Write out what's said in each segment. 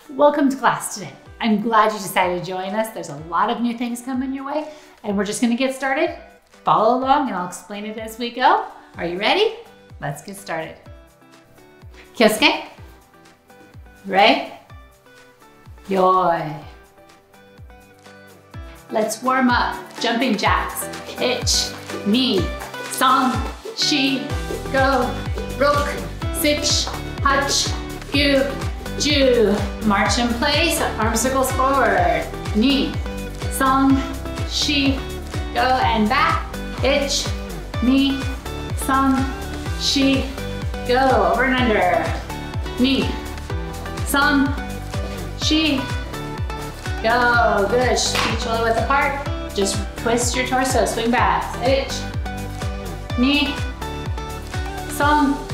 Welcome to class today. I'm glad you decided to join us. There's a lot of new things coming your way, and we're just gonna get started. Follow along and I'll explain it as we go. Are you ready? Let's get started. K-6th. Right? Yoi. Let's warm up. Jumping jacks. Ich, me, song, she, go, rook, sich, hutch, gu, ju. March in place, arm circles forward. Ni, song, she, go and back. Ich, me, song, she, go. Over and under. Ni, song, she, go. Good. Feet shoulder width apart. Just twist your torso. Swing back. Ich, me, song,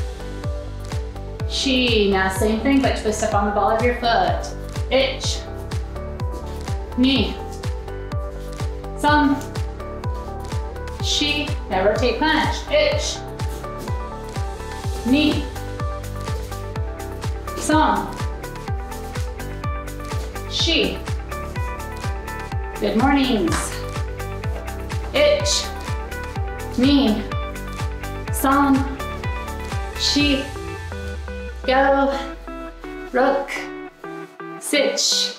she. Now same thing, but twist up on the ball of your foot. Ich, me, song, she. Now rotate punch. Ich, me, song, she. Good mornings. Ich, me, song, she, go, rook, sich,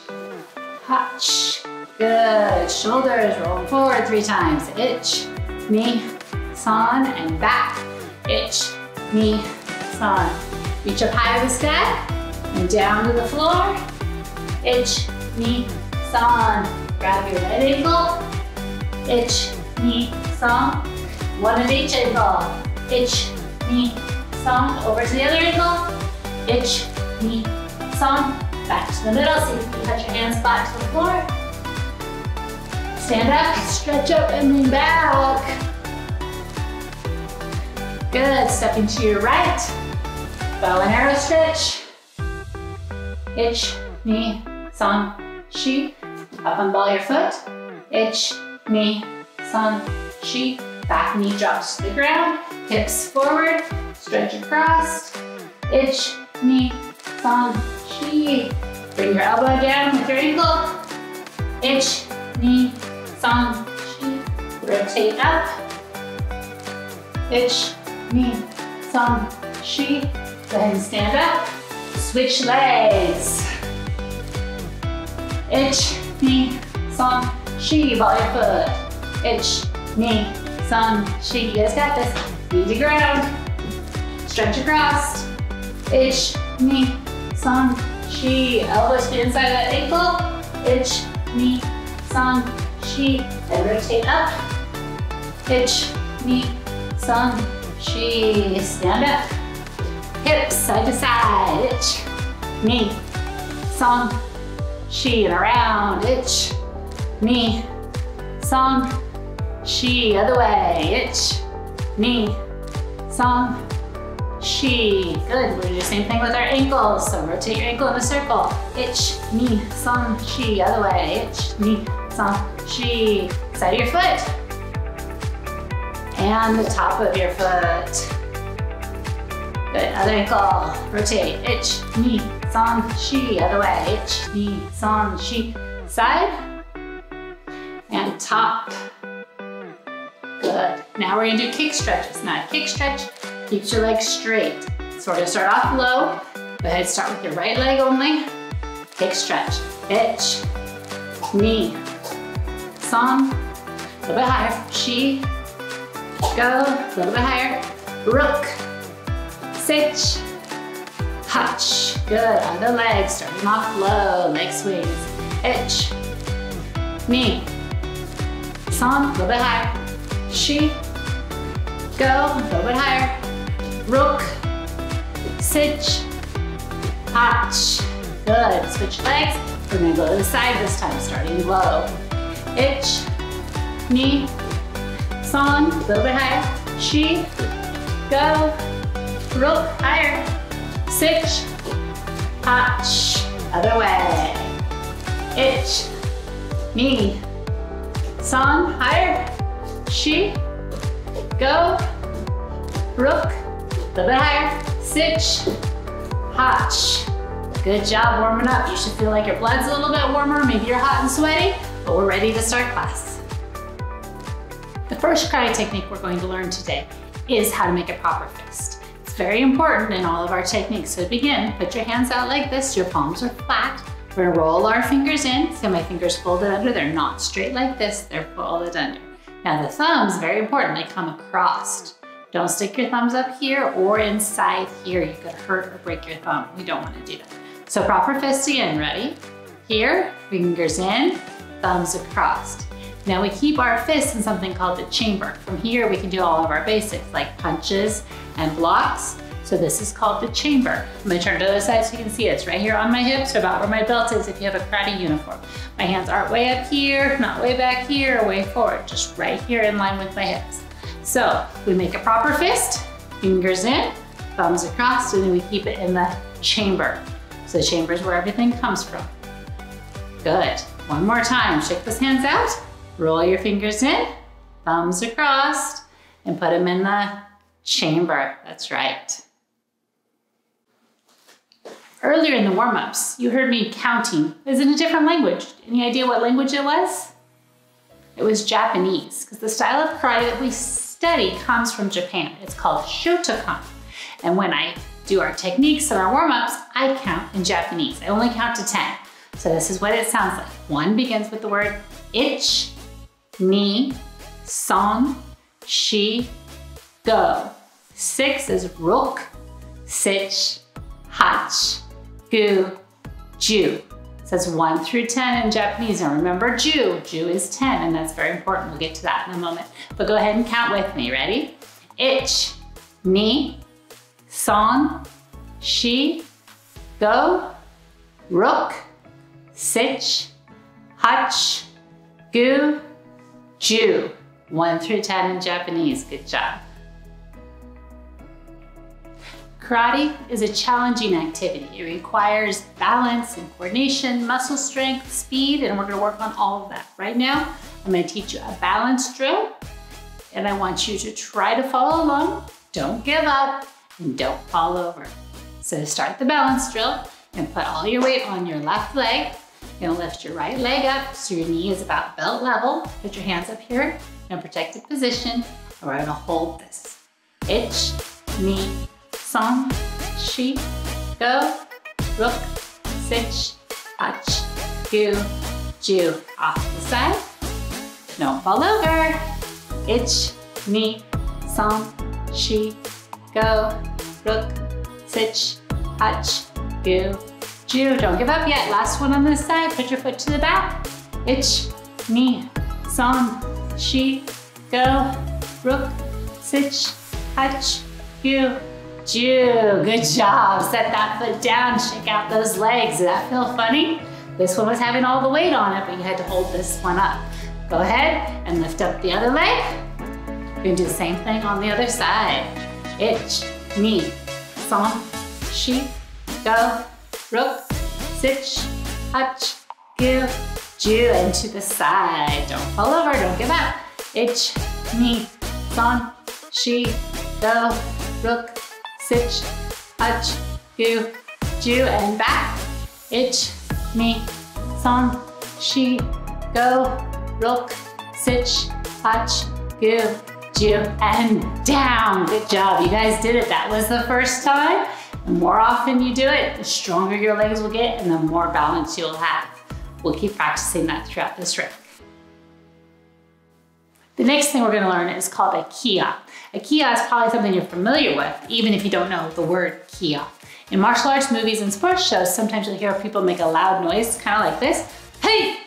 hutch. Good. Shoulders roll forward 3 times. Ich, me, song, and back. Ich, me, song. Reach up high to the sky and down to the floor. Ich, me, song. Grab your right ankle. Ich, me, song. One of each ankle. Ich, me, song. Over to the other ankle. Ich, me, song. Back to the middle. See if you can touch your hands flat to the floor. Stand up, stretch up, and lean back. Good. Stepping to your right. Bow and arrow stretch. Ich, me, song, she. Up on the ball of your foot. Ich, me, song, she. Back knee drops to the ground. Hips forward. Stretch across. Ich, me, song, she. Bring your elbow down with your ankle. Ich, me, song, she. Rotate up. Ich, me, song, she. Go ahead and stand up. Switch legs. Ich, me, song, she. Ball your foot. Ich, me, song, she. You guys got this. Knee to ground. Stretch across. Ich, me, song, she. Elbows to the inside of that ankle. Ich, me, song, she. And rotate up. Ich, me, song, she. Stand up. Hips side to side. Ich, me, song, she. And around. Ich, me, song, she. Other way. Ich, me, song, she. Good. We're gonna do the same thing with our ankles. So rotate your ankle in a circle. Ich, me, song, she. Other way. Ich, me, song, she. Side of your foot. And the top of your foot. Good. Other ankle. Rotate. Ich, me, song, she. Other way. Ich, me, song, she. Side. And top. Good. Now we're gonna do kick stretches. Now a kick stretch keeps your legs straight. So we're gonna start off low. Go ahead and start with your right leg only. Kick stretch. Ich, me, song. A little bit higher. She, go. A little bit higher. Rook, sich, hutch. Good. Other leg. Starting off low. Leg swings. Ich, me, song. A little bit higher. She, go. A little bit higher. Rook, sich, hutch. Good. Switch legs. We're gonna go to the side this time, starting low. Ich, me, song. A little bit higher. She, go. Rook, higher. Sich, hutch. Other way. Ich, me, song. Higher. She, go. Rook, a little bit higher. Sich, hutch. Good job warming up. You should feel like your blood's a little bit warmer. Maybe you're hot and sweaty, but we're ready to start class. The first karate technique we're going to learn today is how to make a proper fist. It's very important in all of our techniques. So to begin, put your hands out like this. Your palms are flat. We're gonna roll our fingers in. So my fingers folded under. They're not straight like this. They're folded under. Now the thumbs, very important. They come across. Don't stick your thumbs up here or inside here. You could hurt or break your thumb. We don't want to do that. So proper fist again. Ready? Here, fingers in, thumbs across. Now we keep our fists in something called the chamber. From here, we can do all of our basics like punches and blocks. So this is called the chamber. I'm gonna turn to the other side so you can see it. It's right here on my hips, or about where my belt is if you have a karate uniform. My hands aren't way up here, not way back here or way forward, just right here in line with my hips. So we make a proper fist, fingers in, thumbs across, and then we keep it in the chamber. So the chamber is where everything comes from. Good. One more time. Shake those hands out, roll your fingers in, thumbs across, and put them in the chamber. That's right. Earlier in the warm-ups, you heard me counting. It was in a different language. Any idea what language it was? It was Japanese, because the style of karate that we study comes from Japan. It's called Shotokan. And when I do our techniques and our warm-ups, I count in Japanese. I only count to 10. So this is what it sounds like. 1 begins with the word ich, ni, san, shi, go. 6 is rok, sich, hach, gu, ju. It says 1 through 10 in Japanese. And remember ju is 10, and that's very important. We'll get to that in a moment. But go ahead and count with me. Ready? Ich, ni, san, shi, go, rok, sich, hach, gu, ju. 1 through 10 in Japanese. Good job. Karate is a challenging activity. It requires balance and coordination, muscle strength, speed, and we're gonna work on all of that. Right now, I'm gonna teach you a balance drill, and I want you to try to follow along. Don't give up, and don't fall over. So to start the balance drill, and put all your weight on your left leg. You're gonna lift your right leg up so your knee is about belt level. Put your hands up here in a protected position, and we're gonna hold this. Ich, ni, san, shi, go, rok, sich, hach, gu, ju. Off to the side. Don't fall over. Ich, ni, san, shi, go, rok, sich, hach, gu, ju. Don't give up yet. Last one on this side. Put your foot to the back. Ich, ni, san, shi, go, rok, sich, hach, gu, ju. Good job. Set that foot down. Shake out those legs. Did that feel funny? This one was having all the weight on it, but you had to hold this one up. Go ahead and lift up the other leg. You're gonna do the same thing on the other side. Ich, ni, san, shi, go, rok, sich, hach, gu, ju. And to the side. Don't fall over. Don't give up. Ich, ni, san, shi, go, rok, sich, hach, gu, ju. And back. Ich, ni, san, shi, go, rok, sich, hach, gu, ju. And down. Good job. You guys did it. That was the first time. The more often you do it, the stronger your legs will get and the more balance you'll have. We'll keep practicing that throughout this rep. The next thing we're going to learn is called a kia. A kia is probably something you're familiar with, even if you don't know the word kia. In martial arts movies and sports shows, sometimes you'll hear people make a loud noise, kind of like this. Hey!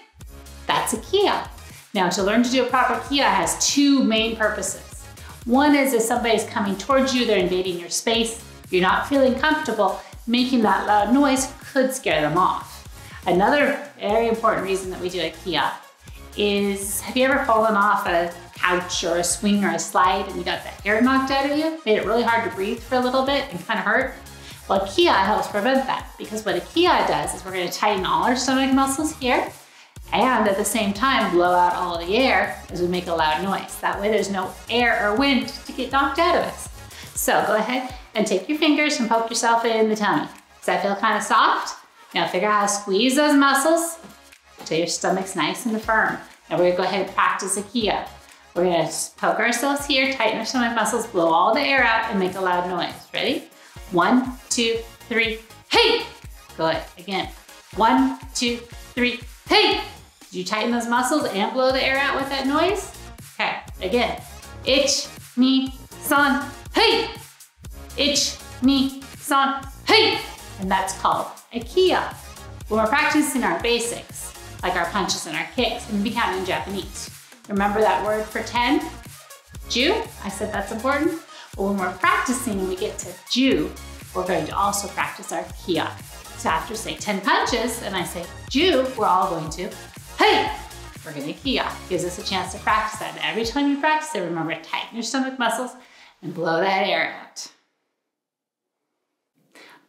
That's a kia. Now, to learn to do a proper kia has 2 main purposes. One is if somebody's coming towards you, they're invading your space, you're not feeling comfortable, making that loud noise could scare them off. Another very important reason that we do a kia is, have you ever fallen off a couch or a swing or a slide and you got the air knocked out of you? Made it really hard to breathe for a little bit and kind of hurt? Well, a kia helps prevent that, because what a kia does is we're going to tighten all our stomach muscles here and at the same time blow out all the air as we make a loud noise. That way there's no air or wind to get knocked out of us. So go ahead and take your fingers and poke yourself in the tummy. Does that feel kind of soft? Now figure out how to squeeze those muscles until your stomach's nice and firm. Now we're gonna go ahead and practice a Kia. We're gonna poke ourselves here, tighten our stomach muscles, blow all the air out, and make a loud noise. Ready? 1, 2, 3, hey! Good, again. 1, 2, 3, hey! Did you tighten those muscles and blow the air out with that noise? Okay, again. Ich, ni, san, hey! Ich, ni, san, hey! And that's called a Kia. When we're practicing our basics, like our punches and our kicks, and we count in Japanese. Remember that word for 10? Ju? I said that's important. But when we're practicing and we get to Ju, we're going to also practice our Kia. So after say 10 punches, and I say Ju, we're all going to, hey! We're gonna Kia. Gives us a chance to practice that. And every time you practice it, remember to tighten your stomach muscles and blow that air out.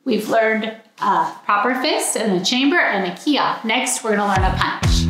We've learned a proper fist and a chamber and a Kia. Next, we're gonna learn a punch.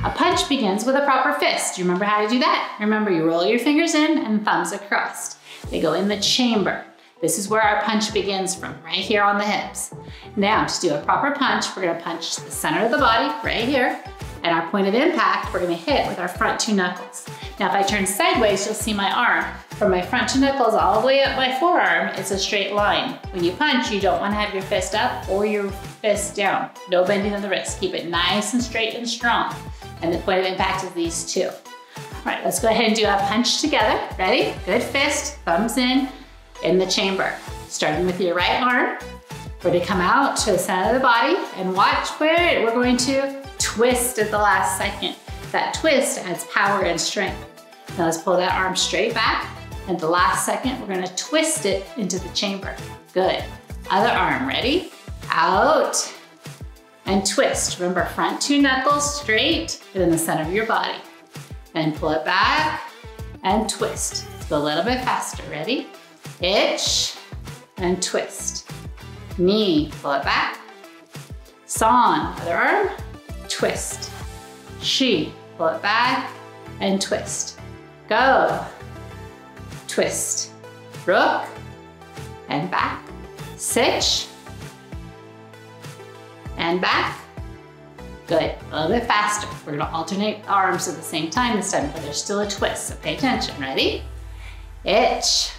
A punch begins with a proper fist. Do you remember how to do that? Remember, you roll your fingers in and thumbs across. They go in the chamber. This is where our punch begins from, right here on the hips. Now, to do a proper punch, we're gonna punch the center of the body, right here, and our point of impact, we're gonna hit with our front 2 knuckles. Now, if I turn sideways, you'll see my arm. From my front 2 knuckles all the way up my forearm, it's a straight line. When you punch, you don't wanna have your fist up or your fist down. No bending of the wrist. Keep it nice and straight and strong. And the point of impact is these 2. All right, let's go ahead and do a punch together. Ready? Good fist, thumbs in the chamber. Starting with your right arm, we're gonna come out to the center of the body and watch where we're going to twist at the last second. That twist adds power and strength. Now let's pull that arm straight back. And the last second, we're gonna twist it into the chamber. Good. Other arm, ready? Out and twist. Remember, front 2 knuckles straight and in the center of your body. And pull it back and twist. Let's go a little bit faster, ready? Ich and twist. Knee, pull it back. San, other arm, twist. Shi, pull it back and twist. Go, twist. Rook and back. Sich and back. Good, a little bit faster. We're gonna alternate arms at the same time this time, but there's still a twist, so pay attention. Ready? Ich.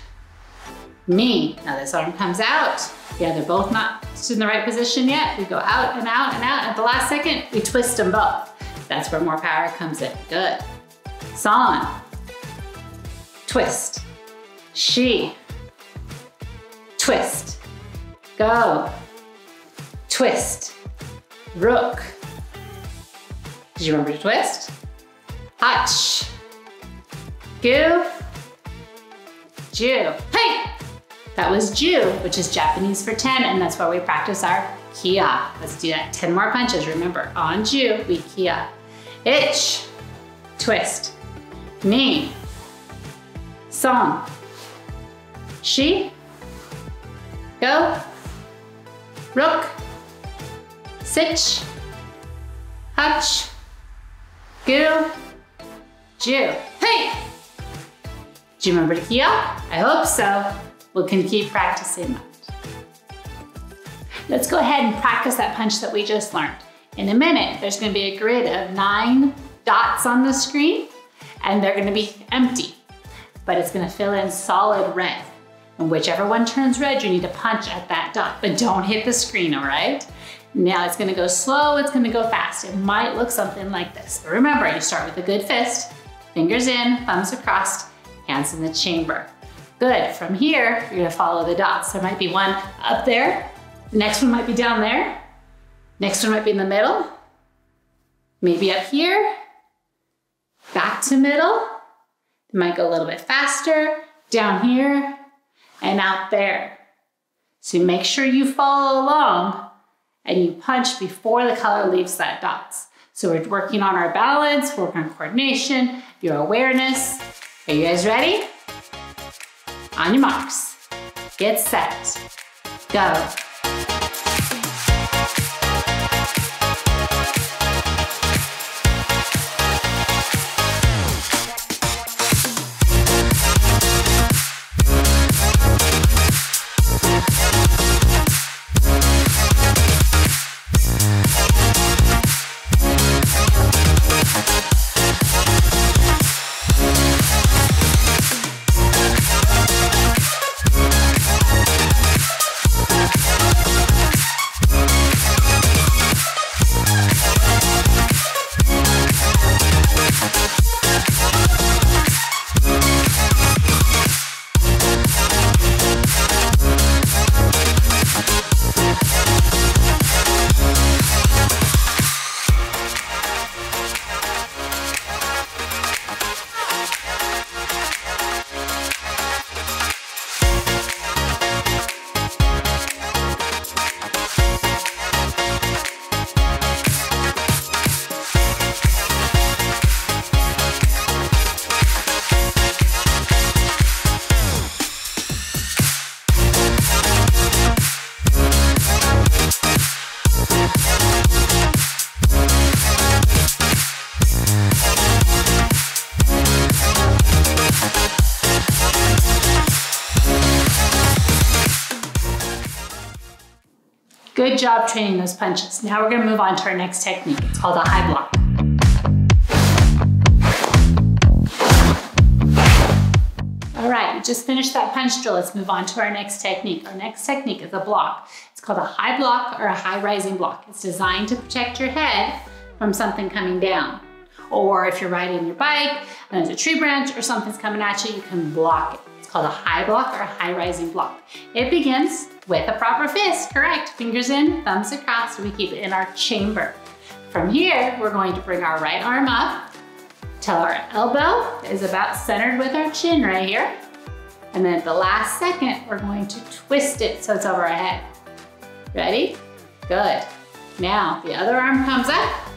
Knee. Now this arm comes out. Yeah, they're both not in the right position yet. We go out and out and out. At the last second, we twist them both. That's where more power comes in. Good. San. Twist. Shi. Twist. Go. Twist. Rook. Did you remember to twist? Hach. Gu. Ju. Hey! That was Ju, which is Japanese for 10, and that's where we practice our Kia. Let's do that. 10 more punches. Remember, on Ju, we Kia. Ich. Twist. Ni. San. Shi. Go. Rook. Sich. Hach. Gu. Ju. Hey! Do you remember to Kia? I hope so. We can keep practicing that. Let's go ahead and practice that punch that we just learned. In a minute, there's gonna be a grid of 9 dots on the screen, and they're gonna be empty, but it's gonna fill in solid red. And whichever one turns red, you need to punch at that dot, but don't hit the screen, all right? Now it's gonna go slow, it's gonna go fast. It might look something like this, but remember, you start with a good fist, fingers in, thumbs across, hands in the chamber. Good, from here, you're gonna follow the dots. There might be one up there, the next one might be down there, next one might be in the middle, maybe up here, back to middle, it might go a little bit faster, down here, and out there. So make sure you follow along and you punch before the color leaves that dots. So we're working on our balance, working on coordination, your awareness. Are you guys ready? On your marks, get set, go. Good job training those punches. Now we're gonna move on to our next technique. It's called a high block. All right, we just finished that punch drill. Let's move on to our next technique. Our next technique is a block. It's called a high block or a high rising block. It's designed to protect your head from something coming down. Or if you're riding your bike and there's a tree branch or something's coming at you, you can block it. It's called a high block or a high rising block. It begins with a proper fist, correct? Fingers in, thumbs across, so we keep it in our chamber. From here, we're going to bring our right arm up till our elbow is about centered with our chin right here. And then at the last second, we're going to twist it so it's over our head. Ready? Good. Now, the other arm comes up.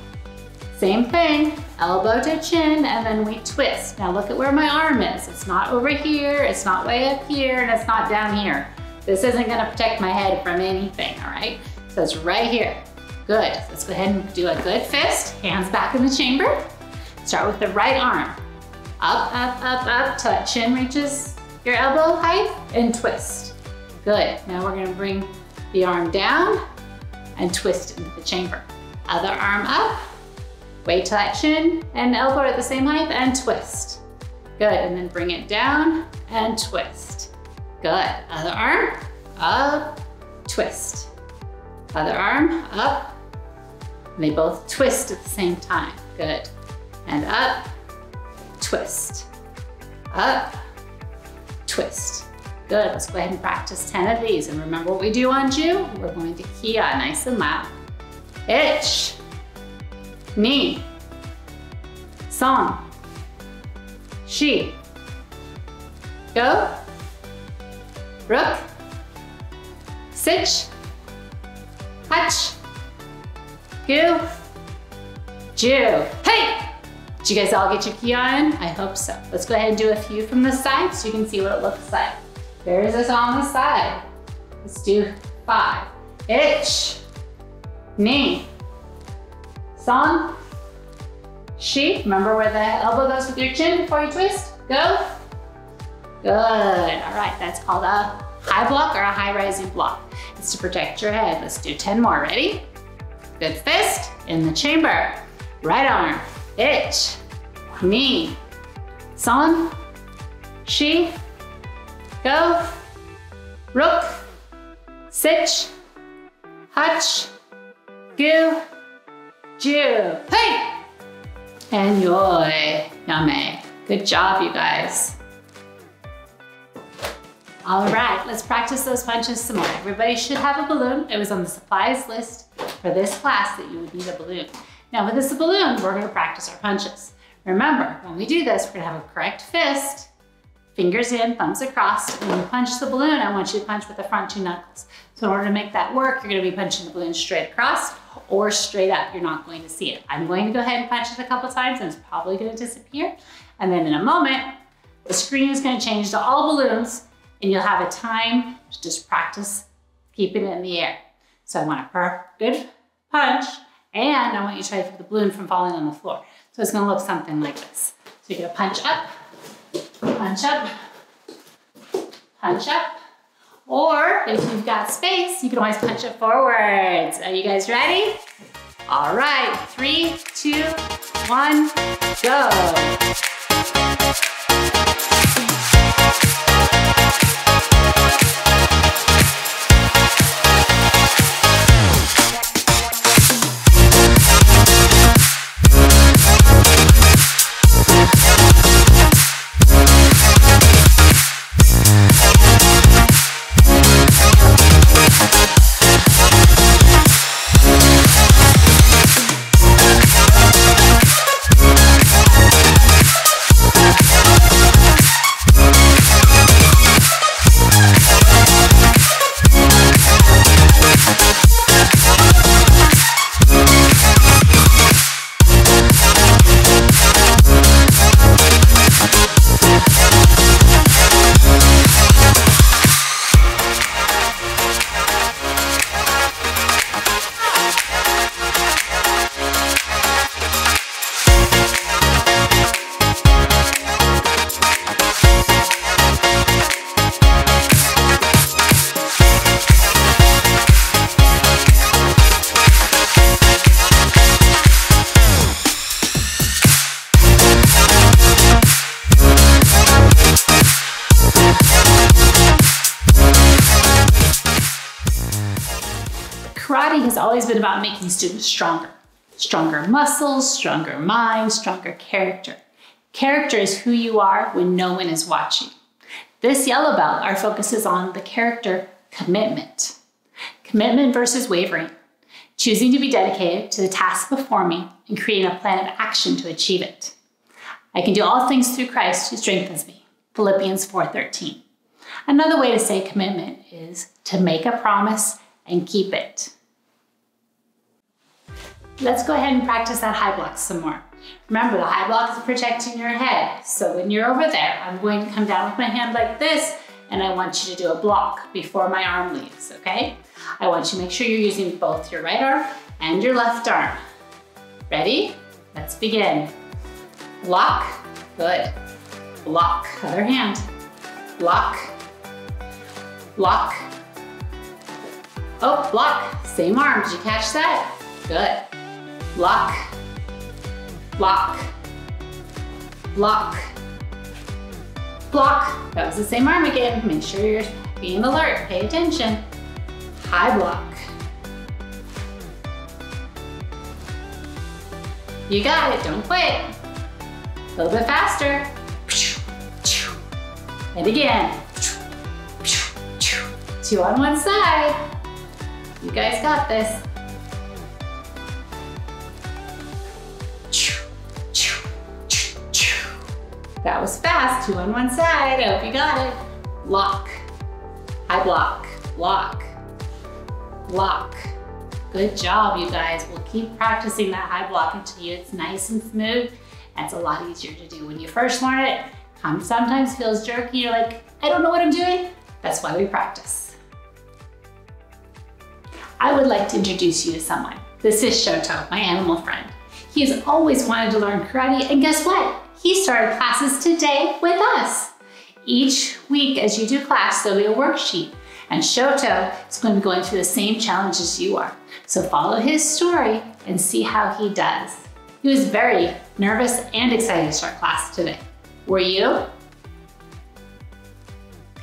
Same thing, elbow to chin, and then we twist. Now look at where my arm is. It's not over here, it's not way up here, and it's not down here. This isn't gonna protect my head from anything, all right? So it's right here. Good. Let's go ahead and do a good fist. Hands back in the chamber. Start with the right arm. Up, up, up, up, till that chin reaches your elbow height, and twist. Good. Now we're gonna bring the arm down and twist into the chamber. Other arm up. Wait till that chin and elbow are at the same height and twist. Good, and then bring it down and twist. Good, other arm, up, twist. Other arm, up. And they both twist at the same time. Good, and up, twist. Up, twist. Good, let's go ahead and practice 10 of these. And remember what we do on Ju? We're going to kia nice and loud. Ich, ni, son, she, go, rook, sich, hutch, gu, Ju. Hey! Did you guys all get your kia in? I hope so. Let's go ahead and do a few from the side so you can see what it looks like. There's us on the side. Let's do 5. Ich, ni, son, she. Remember where the elbow goes with your chin before you twist? Go. Good. All right, that's called a high block or a high rising block. It's to protect your head. Let's do 10 more. Ready? Good fist in the chamber. Right arm. Ich, ni, son, she, go, rook, sich, hutch, gu, Ju. Hey! And yoi, yame. Good job, you guys. All right, let's practice those punches some more. Everybody should have a balloon. It was on the supplies list for this class that you would need a balloon. Now with this balloon, we're gonna practice our punches. Remember, when we do this, we're gonna have a correct fist, fingers in, thumbs across. And when you punch the balloon, I want you to punch with the front 2 knuckles. So in order to make that work, you're gonna be punching the balloon straight across or straight up. You're not going to see it. I'm going to go ahead and punch it a couple times and it's probably gonna disappear. And then in a moment, the screen is gonna change to all balloons and you'll have a time to just practice keeping it in the air. So I want a good punch and I want you to try to keep the balloon from falling on the floor. So it's gonna look something like this. So you're gonna punch up, punch up, punch up. Or if you've got space, you can always punch it forwards. Are you guys ready? All right, 3, 2, 1, go. Karate has always been about making students stronger. Stronger muscles, stronger minds, stronger character. Character is who you are when no one is watching. This yellow belt, our focus is on the character commitment. Commitment versus wavering. Choosing to be dedicated to the task before me and creating a plan of action to achieve it. I can do all things through Christ who strengthens me. Philippians 4:13. Another way to say commitment is to make a promise and keep it. Let's go ahead and practice that high block some more. Remember, the high block is protecting your head. So when you're over there, I'm going to come down with my hand like this, and I want you to do a block before my arm leaves, okay? I want you to make sure you're using both your right arm and your left arm. Ready? Let's begin. Block, good. Block, other hand. Block, block. Oh, block, same arm, did you catch that? Good. Block, block, block, block. That was the same arm again. Make sure you're being alert, pay attention. High block. You got it, don't quit. A little bit faster. And again. 2 on one side. You guys got this. That was fast, 2 on one side. I hope you got it. Block, high block, block, block. Good job, you guys. We'll keep practicing that high block until it's nice and smooth. It's a lot easier to do. When you first learn it, sometimes feels jerky. You're like, I don't know what I'm doing. That's why we practice. I would like to introduce you to someone. This is Shoto, my animal friend. He has always wanted to learn karate, and guess what? He started classes today with us. Each week as you do class, there'll be a worksheet, and Shoto is going to be going through the same challenges you are. So follow his story and see how he does. He was very nervous and excited to start class today. Were you?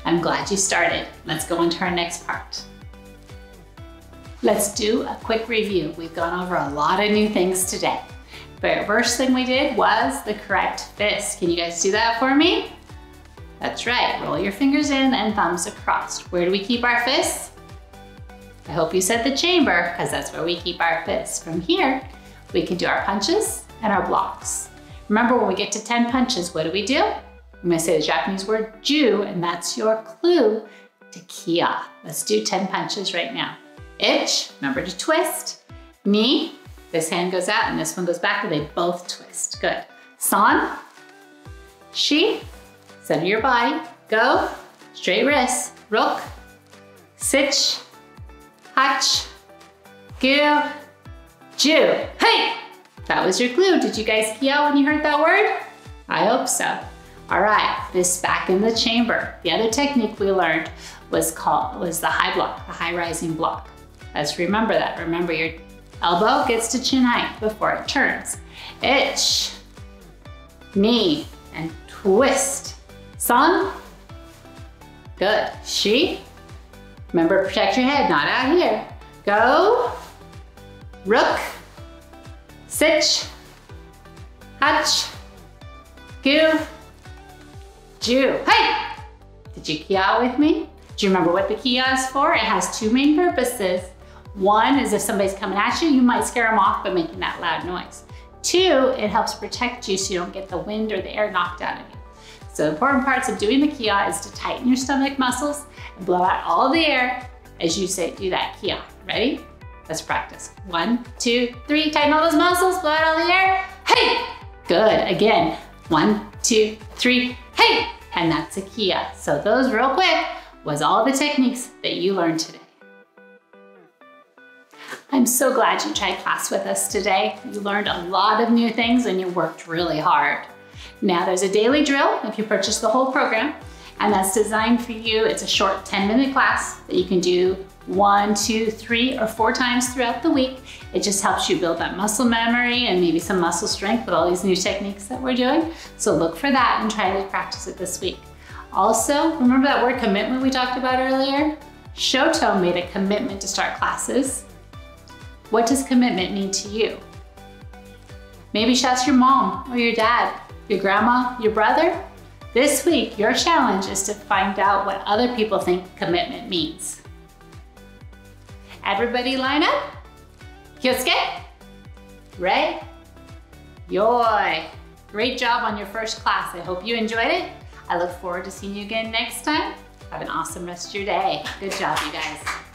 I'm glad you started. Let's go into our next part. Let's do a quick review. We've gone over a lot of new things today. The first thing we did was the correct fist. Can you guys do that for me? That's right, roll your fingers in and thumbs across. Where do we keep our fists? I hope you said the chamber, because that's where we keep our fists. From here, we can do our punches and our blocks. Remember, when we get to 10 punches, what do? I'm gonna say the Japanese word ju, and that's your clue to kia. Let's do 10 punches right now. Ich, remember to twist. Ni, this hand goes out and this one goes back, and they both twist. Good. San, shi, center your body, go, straight wrists, rok, sich, hach, gu, ju. Hey! That was your clue. Did you guys kia when you heard that word? I hope so. All right, this back in the chamber. The other technique we learned was the high block, the high rising block. Let's remember that. Remember, your elbow gets to chin height before it turns. Ich, knee, and twist. San, good. Shi, remember, protect your head, not out here. Go, rook, sich, hach, gu, ju. Hey! Did you kia with me? Do you remember what the kia is for? It has two main purposes. One is if somebody's coming at you, you might scare them off by making that loud noise. Two, it helps protect you so you don't get the wind or the air knocked out of you. So the important parts of doing the kia is to tighten your stomach muscles and blow out all the air as you say, do that kia. Ready? Let's practice. 1, 2, 3, tighten all those muscles, blow out all the air. Hey! Good, again. 1, 2, 3, hey! And that's a kia. So those real quick was all the techniques that you learned today. I'm so glad you tried class with us today. You learned a lot of new things and you worked really hard. Now there's a daily drill if you purchase the whole program, and that's designed for you. It's a short 10-minute class that you can do 1, 2, 3, or 4 times throughout the week. It just helps you build that muscle memory and maybe some muscle strength with all these new techniques that we're doing. So look for that and try to practice it this week. Also, remember that word commitment we talked about earlier? Shoto made a commitment to start classes. What does commitment mean to you? Maybe shout your mom or your dad, your grandma, your brother. This week, your challenge is to find out what other people think commitment means. Everybody line up. Kyosuke. Rei. Yoi. Great job on your first class. I hope you enjoyed it. I look forward to seeing you again next time. Have an awesome rest of your day. Good job, you guys.